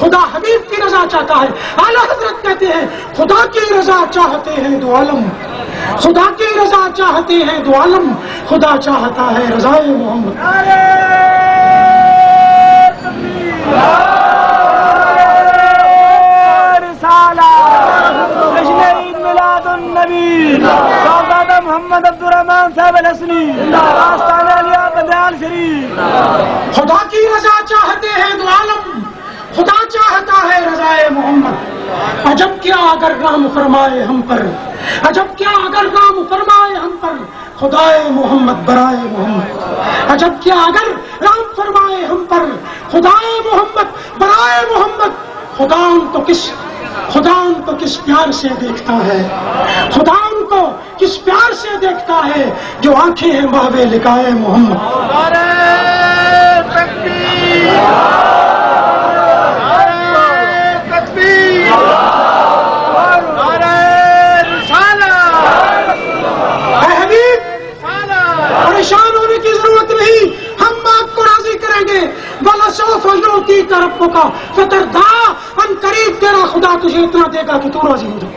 خدا حبیب کی رضا چاہتا ہے. اعلیٰ حضرت کہتے ہیں خدا کی رضا چاہتے ہیں دو عالم, خدا کی رضا چاہتے ہیں دو عالم, خدا چاہتا ہے رضائے محمد. محمد عبد الرحمان صاحب الحسنی آستانہ علیہ بندیال شریف. خدا کی رضا چاہتے ہیں دو عالم, خدا چاہتا ہے رضائے محمد. عجب کیا اگر رحم فرمائے ہم پر, عجب کیا اگر رحم فرمائے ہم پر خدائے محمد برائے محمد. عجب کیا اگر رحم فرمائے ہم پر خدائے محمد برائے محمد. خدا ان کو کس پیار سے دیکھتا ہے, خدا ان کو کس پیار سے دیکھتا ہے جو آنکھیں ہیں محو لقائے محمد. اے حبیب پریشان ہونے کی ضرورت نہیں, ہم آپ کو راضی کریں گے. وَلَسَوْفَ يُعْطِيكَ رَبُّكَ فَتَرْضَىٰ, ان قریب تیرا خدا تجھے اتنا دے گا کہ تو راضی ہو جائے.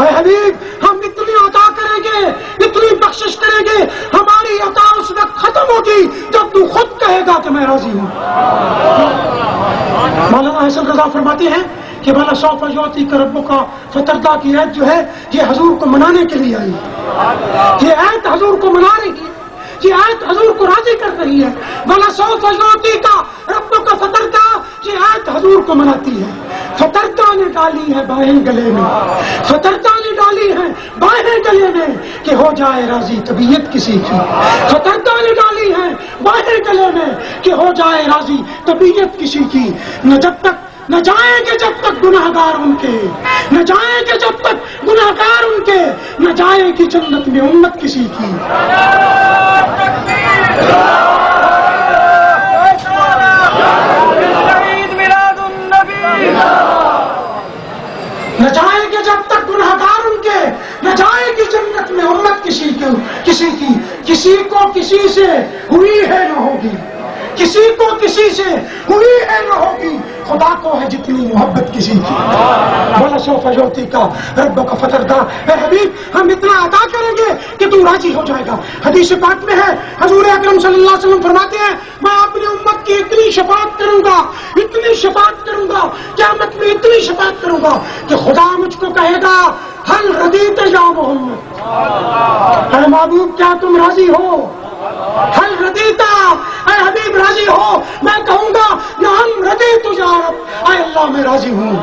اے حبیب ہم اتنی عطا کریں گے, اتنی بخشش کریں گے, ہماری عطا اس وقت ختم ہوگی جب تو خود کہے گا کہ میں راضی ہوں. مولانا حسن رضا فرماتے ہیں کہ وَلَسَوْفَ يُعْطِيكَ رَبُّكَ فَتَرْضَىٰ کی آیت جو ہے یہ حضور کو منانے کے لیے آئی ہے. یہ آیت حضور کو منا رہی ہے, یہ آیت حضور کو راضی کر رہی ہے. وَلَسَوْفَ يُعْطِيكَ رَبُّكَ فَتَرْضَىٰ, یہ آیت حضور کو مناتی ہے. فترضیٰ نے ڈالی ہے بائیں گلے میں, فترضیٰ نے ڈالی ہے بائیں گلے میں کہ ہو جائے راضی طبیعت کسی کی. فترضیٰ نے ڈالی ہے بائیں گلے میں کہ ہو جائے راضی طبیعت کسی کی. نہ جائیں گے جب تک گناہگار ان کے, نہ جائیں گے جب تک گناہگار ان کے, نہ جائے گی جنت میں امت کسی کی. نہ جائیں گے جب تک گناہگار ان کے, نہ جائے گی جنت میں امت کسی کی. کسی کو کسی سے ہوئی ہے نہ ہوگی, کسی کو کسی سے ہوئی ہے نہ ہوگی, خدا کو ہے جتنی محبت کسی کی. وَلَسَوْفَ يُعْطِيكَ رَبُّكَ فَتَرْضَىٰ, اے حبیب ہم اتنا عطا کریں گے کہ تو راضی ہو جائے گا. حدیث پاک میں ہے حضور اکرم صلی اللہ علیہ وسلم فرماتے ہیں میں اپنی امت کی اتنی شفاعت کروں گا, اتنی شفاعت کروں گا, قیامت میں اتنی شفاعت کروں گا کہ خدا مجھ کو کہے گا هل رضیت یا محمد, اے محبوب کیا تم راضی ہو؟ هل رضیت, اے حبیب راضی ہو؟ میں کہوں گا نعم رضیت یا رب, اے اللہ میں راضی ہوں,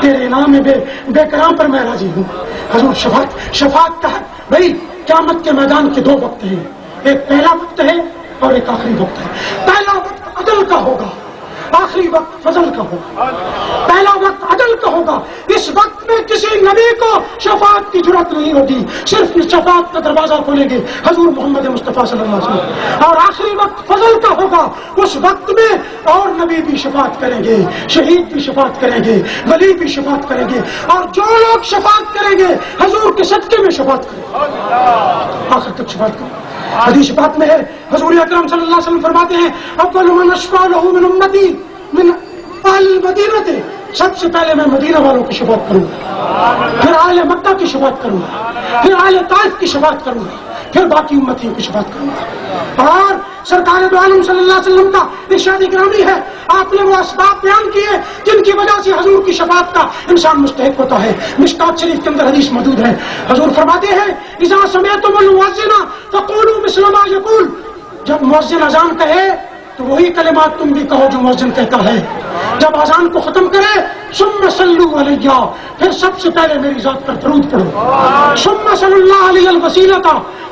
تیرے نام بے کرام پر میں راضی ہوں. حضور شفاعت کا بھائی قیامت کے میدان کے دو وقت ہیں, ایک پہلا وقت ہے اور ایک آخری وقت ہے. پہلا وقت عدل کا ہوگا, آخری وقت فضل کا ہوگا. پہلا وقت عدل کا ہوگا, اس وقت میں کسی نبی کو شفاعت کی ضرورت نہیں ہوگی, صرف شفاعت کا دروازہ کھولیں گے حضور محمد مصطفیٰ صلی اللہ علیہ وسلم. اور آخری وقت فضل کا ہوگا, اس وقت میں اور نبی بھی شفاعت کریں گے, شہید بھی شفاعت کریں گے, ولی بھی شفاعت کریں گے, اور جو لوگ شفاعت کریں گے حضور کے صدقے میں شفاعت کریں گے, آخر تک شفاعت کریں. حدیث پاک میں ہے حضور اکرم صلی اللہ علیہ وسلم فرماتے ہیں اول من اشفع له من امتی من اہل المدینہ, سب سے پہلے میں مدینہ والوں کی شفاعت کروں گا, پھر اہل مکہ کی شفاعت کروں گا, پھر اہل طائف کی شفاعت کروں گا, پھر باقی امتیوں کی شفاعت کروں گا. اور سرکار دو عالم صلی اللہ علیہ وسلم کا ارشاد گرامی ہے, آپ نے وہ اسباب بیان کیے جن کی وجہ سے حضور کی شفاعت کا انسان مستحق ہوتا ہے. مشکات شریف کے اندر حدیث موجود ہے, حضور فرماتے ہیں اذا سمعتم المؤذن فقولوا مثل ما يقول, جب مؤذن اذان کہے تو وہی کلمات تم بھی کہو جو مؤذن کہتا ہے. جب اذان کو ختم کرے ثم صلوا علیہ, پھر سب سے پہلے میری ذات پر درود پڑھو. ثم صلی اللہ علیہ الوسیلۃ,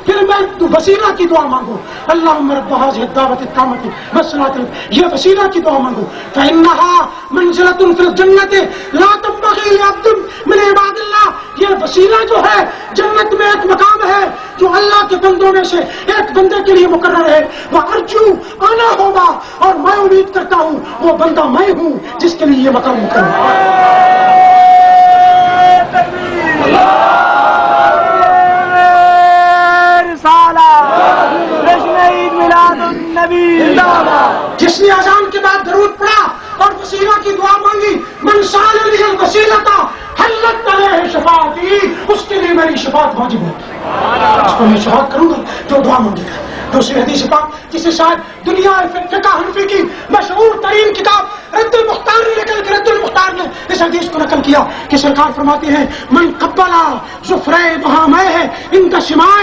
پھر میں وسیلہ کی دعا مانگو, اللہم رب هذه الدعوۃ التامۃ والصلاۃ, یہ وسیلہ کی دعا مانگو. فإنها منزلۃ فی الجنۃ لا تنبغی لعبد من عباد اللہ, یہ وسیلہ جو ہے جنت میں ایک مقام ہے جو اللہ کے بندوں میں سے ایک بندے کے لیے مقرر ہے. وارجو انا ہوگا, اور میں امید کرتا ہوں وہ بندہ میں ہوں جس کے لیے یہ مقام مقرر ہے. جس نے اذان کے بعد درود پڑھا اور وسیلہ کی دعا مانگی من سال لی الوسیلۃ حلت علیہ شفاعتی، اس کے لیے میری شفاعت واجب ہوگی، اس کو میں شفاعت کروں گا جو دعا مانگے گا۔ دوسری حدیث پاک جسے شاید دنیا فقہ حنفی کی مشہور ترین کتاب رد المختار نے نقل کی، رد المختار نے اس حدیث کو نقل کیا کہ سرکار فرماتے ہیں من قبلا زفرے بہامہ عند سماع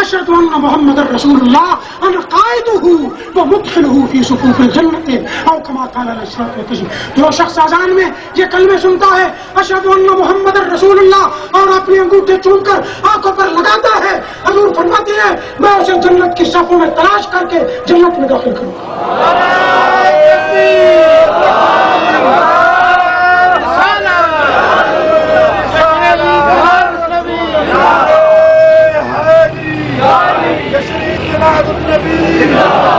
اشهد ان محمد رسول اللہ انا قائدہ ومدخلہ فی صفوف الجنۃ او کما قال علیہ الصلوۃ والتسلیم۔ جو شخص اذان میں یہ کلمے سنتا ہے اشهد ان محمد رسول اللہ اور اپنے انگوٹھے چوم کر آنکھوں پر لگاتا ہے، حضور فرماتے ہیں میں اسے جنت کی صفوں میں تلاش کر کے جنت میں داخل کروں گا۔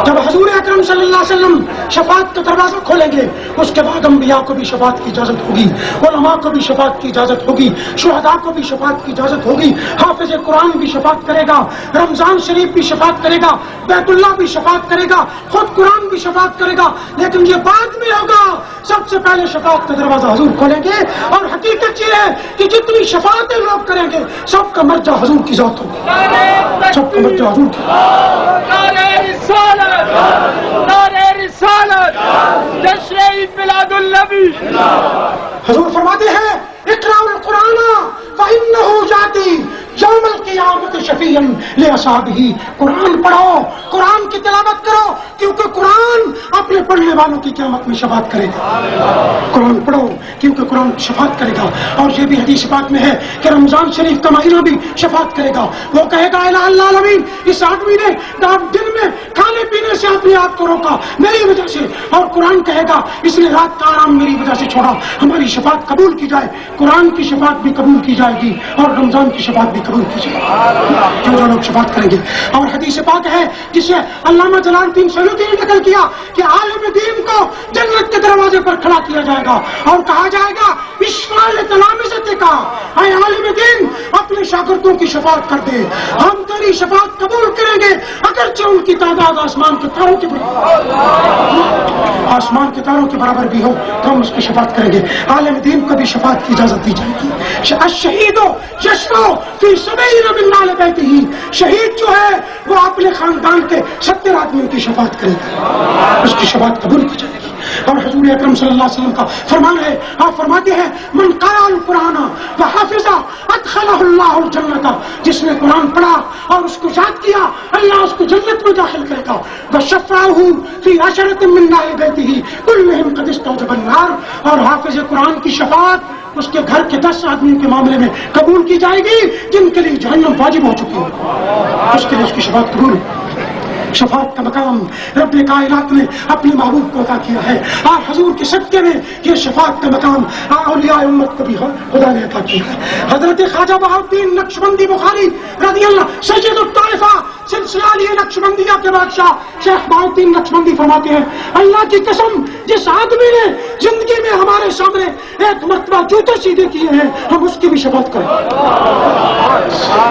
جب حضور اکرم صلی اللہ علیہ وسلم شفاعت کا دروازہ کھولیں گے اس کے بعد انبیاء کو بھی شفاعت کی اجازت ہوگی، علماء کو بھی شفاعت کی اجازت ہوگی، شہداء کو بھی شفاعت کی اجازت ہوگی، حافظ قرآن بھی شفاعت کرے گا، رمضان شریف بھی شفاعت کرے گا، بیت اللہ بھی شفاعت کرے گا، خود قرآن بھی شفاعت کرے گا، لیکن یہ بعد میں ہوگا۔ سب سے پہلے شفاعت کا دروازہ حضور کھولیں گے، اور حقیقت یہ ہے کہ جتنی شفاعتیں لوگ کریں گے سب کا مرجع حضور کی ذات ہوگی، سب کا مرجع حضور کی۔ حضور فرماتے ہیں اقرأوا القرآن فإنه یأتی یوم القیامت شفیعا لأصحابہ، قرآن پڑھو، قرآن کی تلاوت کرو، کیونکہ قرآن اپنے پڑھنے والوں کی قیامت میں شفاعت کرے گا۔ قرآن پڑھو کیونکہ قرآن شفاعت کرے گا۔ اور یہ بھی حدیث پاک میں ہے کہ رمضان شریف کا مہینہ بھی شفاعت کرے گا۔ وہ کہے گا الہ الا العالمین، اس آدمی نے دن میں کھانے پینے سے اپنے آپ کو روکا میری وجہ سے، اور قرآن کہے گا اس نے رات کا آرام میری وجہ سے چھوڑا، ہماری شفاعت قبول کی جائے۔ قرآن کی شفاعت بھی قبول کی جائے گی اور رمضان کی شفاعت بھی قبول کی جائے گی، جو لوگ شفاعت کریں گے۔ اور حدیث پاک ہے جسے علامہ جلال الدین سیوطی نے نقل کیا کہ عالم دین کو جنت کے دروازے پر کھڑا کیا جائے گا اور کہا جائے گا اشفاء لتلامذتک کا، اے عالم دین اپنے شاگردوں کی شفاعت کر دے، ہم تیری شفاعت قبول کریں گے اگرچہ ان کی تعداد آسمان کے تاروں کے برابر، آسمان کے تاروں کے برابر بھی ہو تو ہم اس کی شفاعت کریں گے۔ عالم دین کو بھی شفاعت کی اجازت دی جائے گی۔ الشہید یشفع فی 70 من اہل بیتہ، شہید جو ہے وہ اپنے خاندان کے 70 آدمیوں کی شفاعت کرے گا، اس کی شفاعت قبول کی جائے گی۔ اور حضور اکرم صلی اللہ علیہ وسلم کا فرمان ہے، آپ فرماتے ہیں من قرأ القرآن وحفظ ادخلہ اللہ الجنۃ، جس نے قرآن پڑھا اور اس کو یاد کیا اللہ اس کو جنت میں داخل کرے گا۔ وشفعہ فی 10 من اہل بیتہ کلہم قد استوجب النار، اور حافظ قرآن کی شفاعت اس کے گھر کے 10 آدمیوں کے معاملے میں قبول کی جائے گی جن کے لیے جہنم واجب ہو چکی ہے، اس کے لیے اس کی شفاعت قبول ہے۔ شفاعت کا مقام رب کائنات نے اپنے محبوب کو عطا کیا ہے، اور حضور کے صدقے میں یہ شفاعت کا مقام اولیاء امت کو بھی خدا نے عطا کیا ہے۔ حضرت خواجہ بہاؤالدین نقشبندی بخاری رضی اللہ سید الطائفہ سلسلہ علی نقشبندیہ کے بادشاہ شیخ بہاؤالدین نقشبندی فرماتے ہیں اللہ کی قسم جس آدمی نے زندگی میں ہمارے سامنے ایک مرتبہ جوتے سیدھے کیے ہیں ہم اس کی بھی شفاعت کریں گے،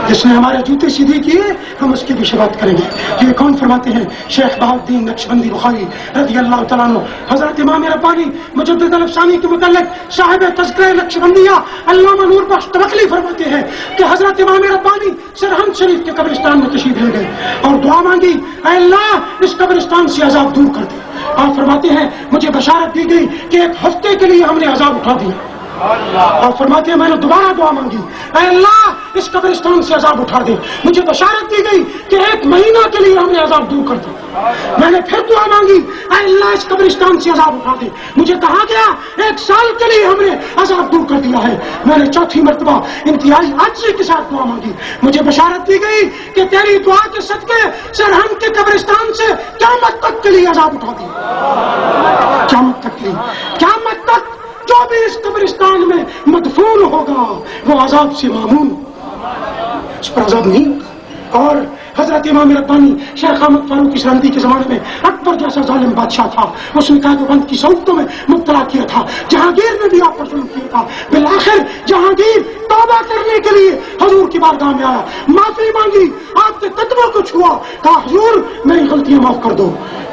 جس نے ہمارے جوتے سیدھے کیے ہم اس کی بھی شفاعت کریں گے۔ یہ کون فرماتے ہیں؟ شیخ بہاؤالدین نقشبندی بخاری رضی اللہ تعالیٰ عنہ۔ حضرت امام ربانی مجدد الافسانی کے متعلق صاحب تذکرہ نقشبندیہ علامہ نور بخش توکلی فرماتے ہیں کہ حضرت امام ربانی سرہند شریف کے قبرستان میں تشریف لے گئے اور دعا مانگی اے اللہ اس قبرستان سے عذاب دور کر دے۔ آپ فرماتے ہیں مجھے بشارت دی گئی کہ ایک ہفتے کے لیے ہم نے عذاب اٹھا دیا۔ اور فرماتے ہیں میں نے دوبارہ دعا مانگی اے اللہ اس قبرستان سے عذاب اٹھا دے، مجھے بشارت دی گئی کہ 1 مہینہ کے لیے ہم نے عذاب دور کر دیا۔ میں نے پھر دعا مانگی اے اللہ اس قبرستان سے عذاب اٹھا دے، مجھے کہا گیا 1 سال کے لیے ہم نے عذاب دور کر دیا ہے۔ میں نے چوتھی مرتبہ انتہائی عاجزی کے ساتھ دعا مانگی، مجھے بشارت دی گئی کہ تیری دعا کے صدقے سرہند کے قبرستان سے قیامت تک کے لیے عذاب اٹھا دیا، قیامت تک کے لیے، قیامت تک جو بھی اس قبرستان میں مدفون ہوگا وہ عذاب سے معمون، اس پر عذاب نہیں ہوگا۔ اور حضرت امام ربانی شیخ احمد فاروقی سرہندی کے زمانے میں اکبر جیسا ظالم بادشاہ تھا، اس نے قید و بند کی صورتوں میں مبتلا کیا تھا، جہانگیر نے بھی آپ پر ظلم کیا تھا۔ بالآخر جہانگیر توبہ کرنے کے لیے حضور کی بارگاہ میں آیا، معافی مانگی، آپ کے قدموں کو چھوا، کہا حضور میری غلطیاں معاف کر دو۔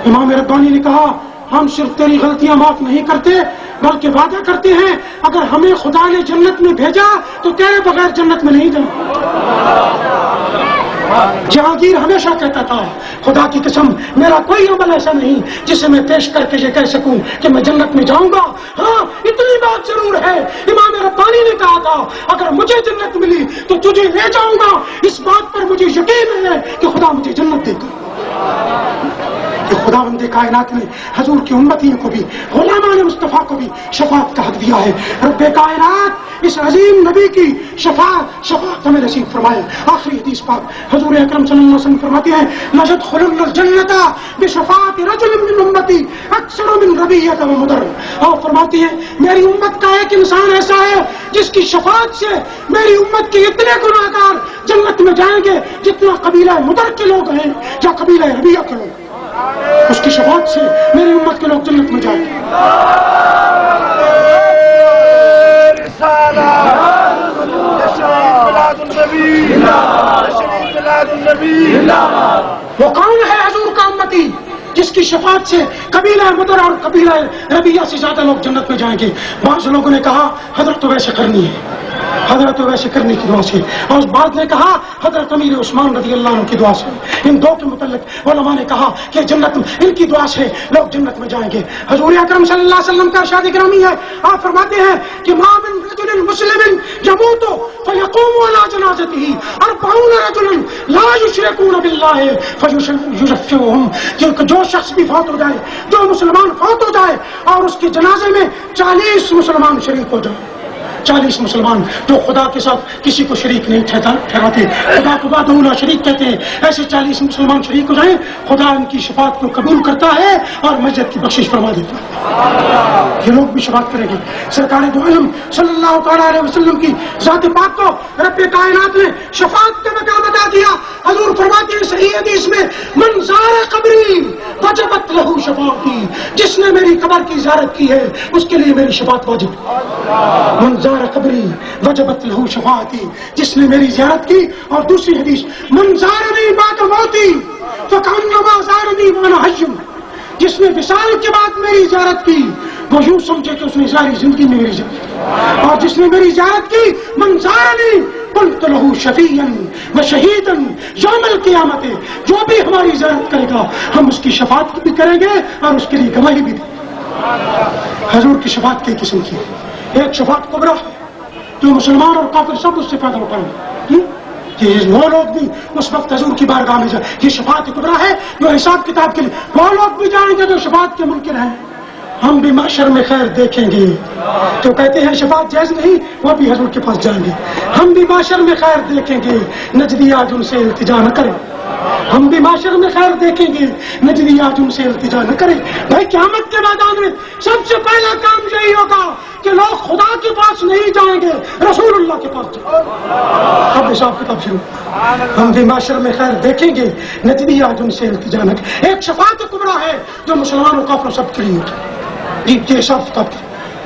امام ربانی نے کہا ہم صرف تیری غلطیاں معاف نہیں کرتے بلکہ وعدہ کرتے ہیں اگر ہمیں خدا نے جنت میں بھیجا تو تیرے بغیر جنت میں نہیں جاؤں۔ جہانگیر ہمیشہ کہتا تھا خدا کی قسم میرا کوئی عمل ایسا نہیں جسے میں پیش کر کے یہ کہہ سکوں کہ میں جنت میں جاؤں گا، ہاں اتنی بات ضرور ہے امام ربانی نے کہا تھا اگر مجھے جنت ملی تو تجھے لے جاؤں گا، اس بات پر مجھے یقین ہے کہ خدا مجھے جنت دے گا۔ کہ خدا بندے کائنات نے حضور کی امتیوں کو بھی غلامان مصطفیٰ کو بھی شفاعت کا حق دیا ہے۔ رب کائنات اس عظیم نبی کی شفاعت ہمیں نصیب فرمائے۔ آخری حدیث پاک حضور اکرم صلی اللہ علیہ وسلم فرماتے ہیں لَيَدْخُلُنَّ الْجَنَّةَ بِشَفَاعَةِ رَجُلٍ مِّنْ أُمَّتِي أَكْثَرُ مِنْ رَبِيَّةٍ وَمُدَرٍ۔ اور فرماتے ہیں میری امت کا ایک انسان ایسا ہے جس کی شفاعت سے میری امت کے اتنے گناہگار جنت میں جائیں گے جتنا قبیلہ مدر کے لوگ ہیں یا قبیلہ ربیہ کے لوگ، اس کی شفاعت سے میری امت کے لوگ جنت میں جائیں گے۔ وہ کون ہے حضور کا امتی جس کی شفاعت سے قبیلہ مدر اور قبیلہ ربیہ سے زیادہ لوگ جنت میں جائیں گے؟ بعض لوگوں نے کہا حضرت تو ویسے کرنی ہے، حضرت ویسے کرنے کی دعا سے، اور بعض نے کہا حضرت امیر عثمان رضی اللہ عنہ کی دعا سے۔ ان دو کے متعلق علماء نے کہا کہ جنت ان کی دعا سے لوگ جنت میں جائیں گے۔ حضور اکرم صلی اللہ علیہ وسلم کا ارشاد گرامی ہے، آپ فرماتے ہیں کہ ما من رجل مسلم يموت فيقوم على جنازته 40 رجلا لا يشركون بالله فيشفعهم، کہ جو شخص بھی فوت ہو جائے، جو مسلمان فوت ہو جائے اور اس کے جنازے میں 40 مسلمان شریک ہو جائیں، 40 مسلمان جو خدا کے ساتھ کسی کو شریک نہیں ٹھہراتے، خدا کو وحدہ لا شریک کہتے ہیں، ایسے 40 مسلمان شریک ہو جائیں، خدا ان کی شفاعت کو قبول کرتا ہے اور مجد کی بخشش فرما دیتا ہے۔ یہ لوگ بھی شفاعت کریں گے۔ سرکار دو عالم صلی اللہ تعالیٰ علیہ وسلم کی ذات پاک کو رب کائنات نے شفاعت کا مقام عطا کیا۔ حضور فرماتے ہیں صحیح حدیث میں من زار قبری وجبت لہ شفاعتی، جس نے میری قبر کی زیارت کی ہے اس کے لیے میری شفاعت واجب ہے۔ من زار قبری وجبت لہ شفاعتی، جس نے میری زیارت کی۔ اور دوسری حدیث من زارنی بعد موتی فکأنما زارنی وانا حی، جس نے وصال کے بعد میری زیارت کی وہ یوں سمجھے کہ اس نے ساری زندگی میں میری زیارت کی، اور جس نے میری زیارت کی من زارنی قلت لہ شفیعا وشہیدا یوم القیامت، جو بھی ہماری زیارت کرے گا ہم اس کی شفاعت بھی کریں گے اور اس کے لیے گواہی بھی دیں گے۔ حضور کی شفاعت کئی قسم کی ہے، ایک شفاعت کبریٰ ہے جو مسلمان اور کافر سب اس سے فائدہ اٹھائیں گے، کہ وہ لوگ بھی اس وقت حضور کی بارگاہ میں جائیں، یہ شفاعت کبریٰ ہے جو حساب کتاب کے لیے، وہ لوگ بھی جائیں گے جو شفاعت کے منکر ہیں۔ ہم بھی محشر میں خیر دیکھیں گے، جو کہتے ہیں شفاعت جائز نہیں وہ بھی حضور کے پاس جائیں گے۔ ہم بھی محشر میں خیر دیکھیں گے، نجدی آج ان سے التجا نہ کریں، ہم بھی معاشر میں خیر دیکھیں گے، نجدی آج ان سے التجا نہ کریں۔ بھائی قیامت کے میدان میں سب سے پہلا کام یہی ہوگا کہ لوگ خدا کے پاس نہیں جائیں گے، رسول اللہ کے پاس جائیں گے۔ اب حساب کتاب شروع، ہم بھی معاشر میں خیر دیکھیں گے، نجدی آج ان سے التجا نہ کریں۔ ایک شفاعت کبریٰ ہے جو مسلمانوں کافروں سب کے لیے یہ حساب کتاب کی۔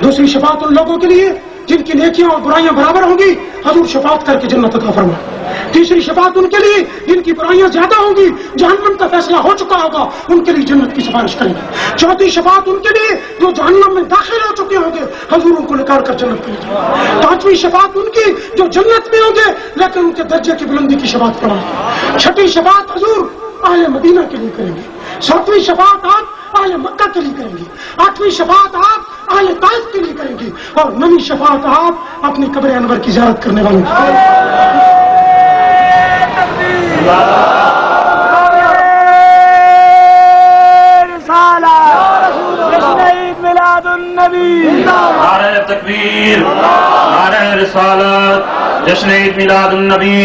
دوسری شفاعت ان لوگوں کے لیے جن کی نیکیاں اور برائیاں برابر ہوں گی، حضور شفاعت کر کے جنت عطا فرمائے۔ تیسری شفاعت ان کے لیے جن کی برائیاں زیادہ ہوں گی، جہنم کا فیصلہ ہو چکا ہوگا، ان کے لیے جنت کی سفارش کریں گے۔ چوتھی شفاعت ان کے لیے جو جہنم میں داخل ہو چکے ہوں گے، حضور ان کو نکال کر جنت میں لے جائیں گے۔ پانچویں شفاعت ان کی جو جنت میں ہوں گے لیکن ان کے درجے کی بلندی کی شفاعت فرمائیں۔ چھٹی شفاعت حضور اہل مدینہ کے لیے کریں گے۔ ساتویں شفاعت آپ اہل مکہ کے لیے کریں گے۔ آٹھویں شفاعت آپ اہل طائف کے لیے کریں گے، اور نویں شفاعت آپ اپنی قبر انور کی زیارت کرنے والوں کی۔ نعرہ تکبیر، نعرہ رسالت، جشن عید میلاد النبی،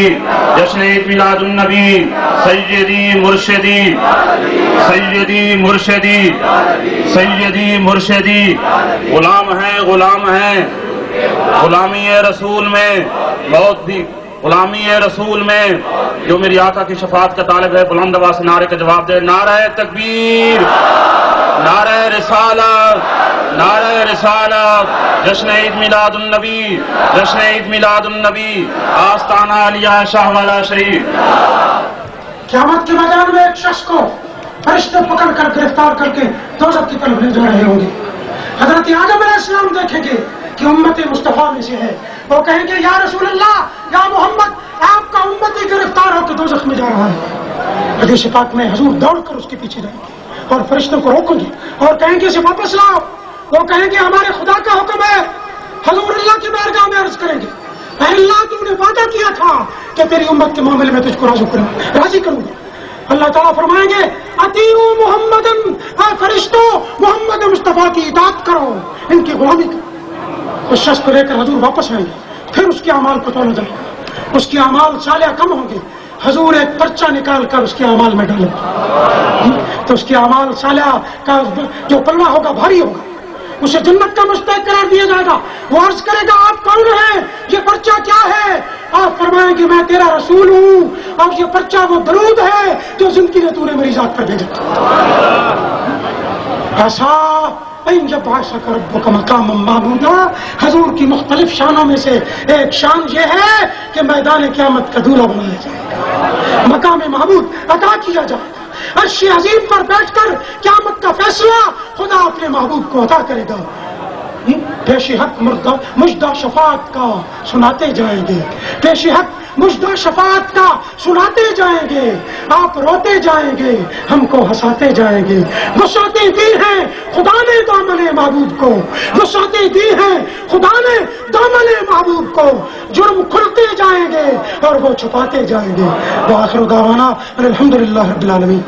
جشن عید میلاد النبی، سیدی مرشدی، سیدی مرشدی، سیدی مرشدی، غلام ہیں غلام ہیں، غلامی رسول میں بہت بھی، غلامی رسول میں جو میری آقا کی شفاعت کا طالب ہے، بلند آواز سے نعرے کا جواب دے۔ نعرہ تکبیر، نعرہ رسالت، نعرہ رسالت، جشن عید میلاد النبی، جشن عید میلاد النبی، آستانہ علیہ شاہ والا شریف۔ قیامت کے میدان میں ایک شخص کو فرشتے پکڑ کر گرفتار کر کے دوزخ کی طرف لے جا رہے ہوں گے۔ حضرت آدم علیہ السلام دیکھیں گے کہ امت مصطفیٰ میں سے ہے، وہ کہیں گے یا رسول اللہ، یا محمد، آپ کا امت ہی گرفتار ہو کے دوزخ میں جا رہا ہے۔ حدیث پاک میں حضور دوڑ کر اس کے پیچھے جائیں گے اور فرشتوں کو روکیں گے اور کہیں گے اسے واپس لاؤ۔ وہ کہیں گے ہمارے خدا کا حکم ہے۔ حضور اللہ کی بارگاہ میں عرض کریں گے اے اللہ، تو نے وعدہ کیا تھا کہ تیری امت کے معاملے میں تجھ کو راضی کروں گا۔ اللہ تعالیٰ فرمائیں گے اطیعوا محمدن، اے فرشتوں محمد مصطفیٰ کی اطاعت کرو، ان کی غلامی کرو۔ اس شخص کو لے کر حضور واپس آئیں گے، پھر اس کے اعمال کو تولا جائے گا، اس کے اعمال صالحہ کم ہوں گے۔ حضور ایک پرچہ نکال کر اس کے اعمال میں ڈالیں گے تو اس کے اعمال صالحہ کا جو پلہ ہوگا بھاری ہوگا، اسے جنت کا مستحق قرار دیا جائے گا۔ وہ عرض کرے گا آپ کون ہیں، یہ پرچہ کیا ہے؟ آپ فرمائیں گے میں تیرا رسول ہوں، اور یہ پرچہ وہ درود ہے جو زندگی نے تو نے میری ذات پر بھیجا تھا۔ ایسا جب عائشہ کا رب کا مقام محمودا، حضور کی مختلف شانوں میں سے ایک شان یہ ہے کہ میدان قیامت کا دولہا بنایا جائے گا، مقام محمود عطا کیا جائے گا۔ عرش عظیم پر بیٹھ کر قیامت کا فیصلہ خدا اپنے محبوب کو عطا کرے گا۔ پیش حق مجدہ شفاعت کا سناتے جائیں گے، پیش حق مجدہ شفاعت کا سناتے جائیں گے، آپ روتے جائیں گے، ہم کو ہنساتے جائیں گے۔ وسعتیں دی ہیں خدا نے دامن محبوب کو، وسعتیں دی ہیں خدا نے دامن محبوب کو، جرم کھلتے جائیں گے اور وہ چھپاتے جائیں گے۔ وآخر دعوانا الحمدللہ رب العالمین۔